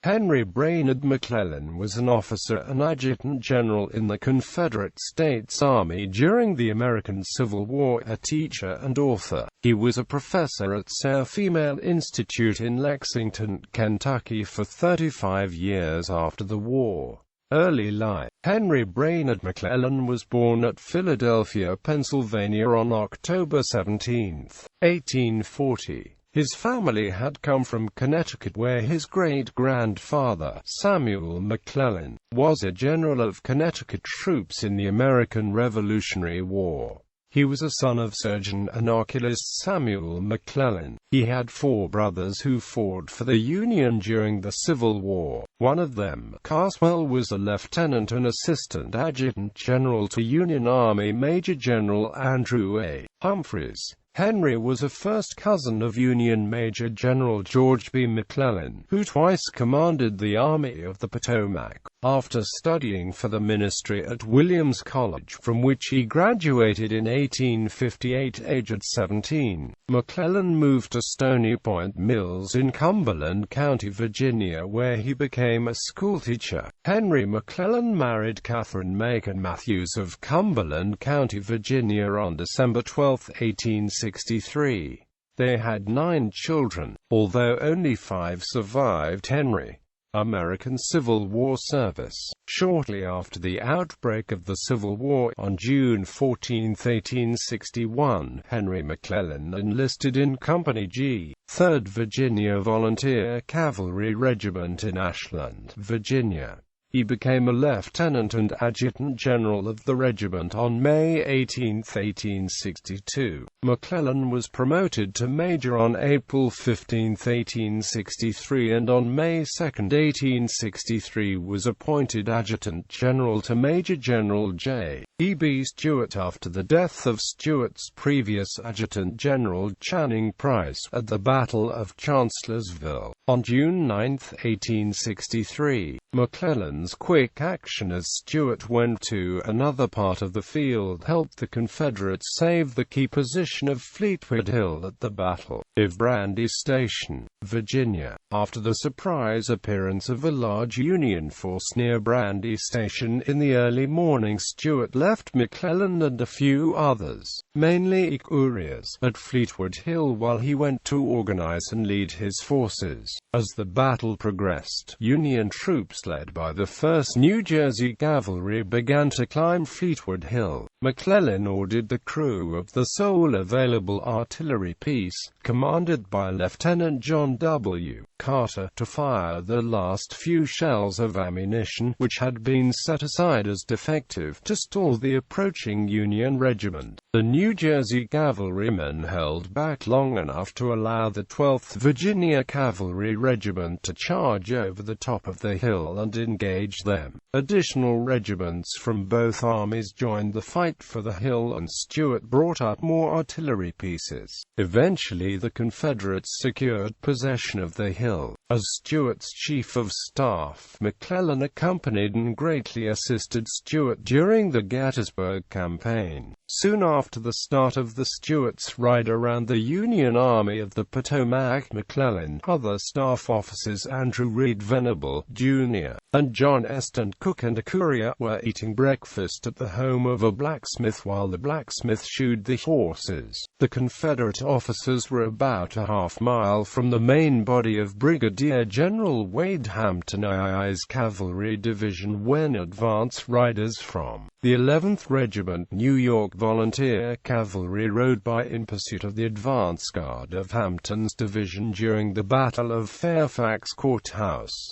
Henry Brainerd McClellan was an officer and adjutant general in the Confederate States Army during the American Civil War, a teacher and author. He was a professor at Sayre Female Institute in Lexington, Kentucky for 35 years after the war. Early life. Henry Brainerd McClellan was born at Philadelphia, Pennsylvania on October 17, 1840. His family had come from Connecticut, where his great-grandfather, Samuel McClellan, was a general of Connecticut troops in the American Revolutionary War. He was a son of surgeon and oculist Samuel McClellan. He had 4 brothers who fought for the Union during the Civil War. One of them, Carswell, was a lieutenant and assistant adjutant general to Union Army Major General Andrew A. Humphreys. Henry was a first cousin of Union Major General George B. McClellan, who twice commanded the Army of the Potomac. After studying for the ministry at Williams College, from which he graduated in 1858, aged 17, McClellan moved to Stony Point Mills in Cumberland County, Virginia, where he became a schoolteacher. Henry McClellan married Catherine Macon Matthews of Cumberland County, Virginia on December 12, 1863. They had 9 children, although only 5 survived Henry. American Civil War service. Shortly after the outbreak of the Civil War, on June 14, 1861, Henry McClellan enlisted in Company G, 3rd Virginia Volunteer Cavalry Regiment in Ashland, Virginia. He became a lieutenant and adjutant general of the regiment on May 18, 1862. McClellan was promoted to major on April 15, 1863, and on May 2, 1863 was appointed adjutant general to Major General J. E. B. Stuart after the death of Stuart's previous adjutant general, Channing Price, at the Battle of Chancellorsville. On June 9, 1863, McClellan's quick action as Stuart went to another part of the field helped the Confederates save the key position of Fleetwood Hill at the Battle of Brandy Station, Virginia. After the surprise appearance of a large Union force near Brandy Station in the early morning, Stuart left McClellan and a few others, mainly couriers, at Fleetwood Hill while he went to organize and lead his forces. As the battle progressed, Union troops led by the 1st New Jersey Cavalry began to climb Fleetwood Hill. McClellan ordered the crew of the sole available artillery piece, commanded by Lieutenant John W. Carter, to fire the last few shells of ammunition, which had been set aside as defective, to stall the approaching Union regiment. The New Jersey cavalrymen held back long enough to allow the 12th Virginia Cavalry Regiment to charge over the top of the hill and engage them. Additional regiments from both armies joined the fight for the hill, and Stuart brought up more artillery pieces. Eventually the Confederates secured possession of the hill. As Stuart's chief of staff, McClellan accompanied and greatly assisted Stuart during the Gettysburg campaign. Soon after the start of the Stuarts' ride around the Union Army of the Potomac, McClellan, other staff officers Andrew Reed Venable, Jr., and John Eston Cook and a courier were eating breakfast at the home of a blacksmith while the blacksmith shoed the horses. The Confederate officers were about a half-mile from the main body of Brigadier General Wade Hampton II's Cavalry Division when advance riders from the 11th Regiment New York Volunteer Cavalry rode by in pursuit of the advance guard of Hampton's division during the Battle of Fairfax Courthouse.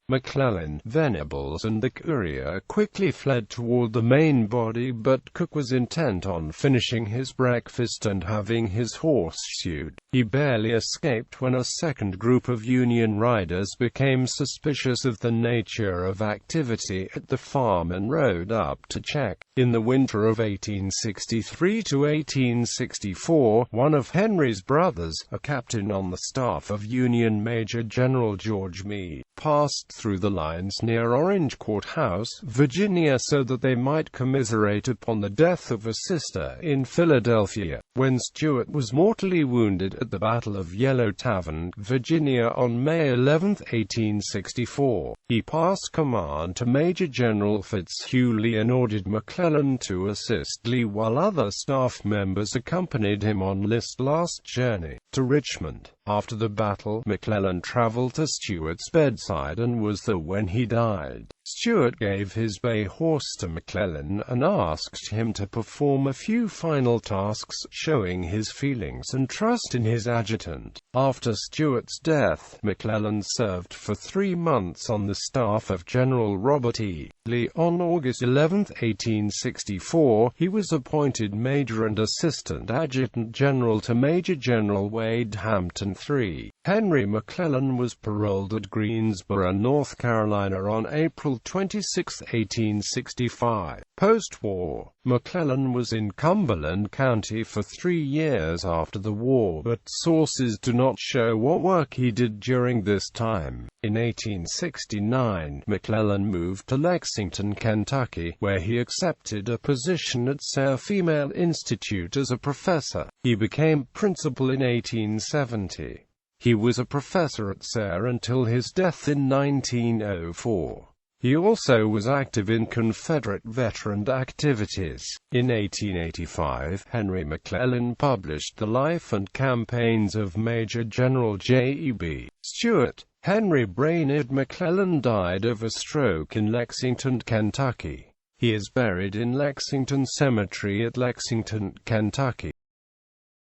McClellan, Venables and the courier quickly fled toward the main body, but Cook was intent on finishing his breakfast and having his horse shoed. He barely escaped when a second group of Union riders became suspicious of the nature of activity at the farm and rode up to check. In the winter of 1863 to 1864, one of Henry's brothers, a captain on the staff of Union Major General George Me. passed through the lines near Orange Courthouse, Virginia, so that they might commiserate upon the death of a sister in Philadelphia. When Stuart was mortally wounded at the Battle of Yellow Tavern, Virginia on May 11, 1864, he passed command to Major General Fitzhugh Lee and ordered McClellan to assist Lee while other staff members accompanied him on Lee's last journey to Richmond. After the battle, McClellan traveled to Stuart's bedside and was there when he died. Stuart gave his bay horse to McClellan and asked him to perform a few final tasks, showing his feelings and trust in his adjutant. After Stuart's death, McClellan served for 3 months on the staff of General Robert E. Lee. On August 11, 1864, he was appointed Major and Assistant Adjutant General to Major General Wade Hampton III. Henry McClellan was paroled at Greensboro, North Carolina on April 26, 1865. Post-war, McClellan was in Cumberland County for 3 years after the war, but sources do not show what work he did during this time. In 1869, McClellan moved to Lexington, Kentucky, where he accepted a position at Sayre Female Institute as a professor. He became principal in 1870. He was a professor at Sayre until his death in 1904. He also was active in Confederate veteran activities. In 1885, Henry McClellan published The Life and Campaigns of Major General J.E.B. Stuart. Henry Brainerd McClellan died of a stroke in Lexington, Kentucky. He is buried in Lexington Cemetery at Lexington, Kentucky.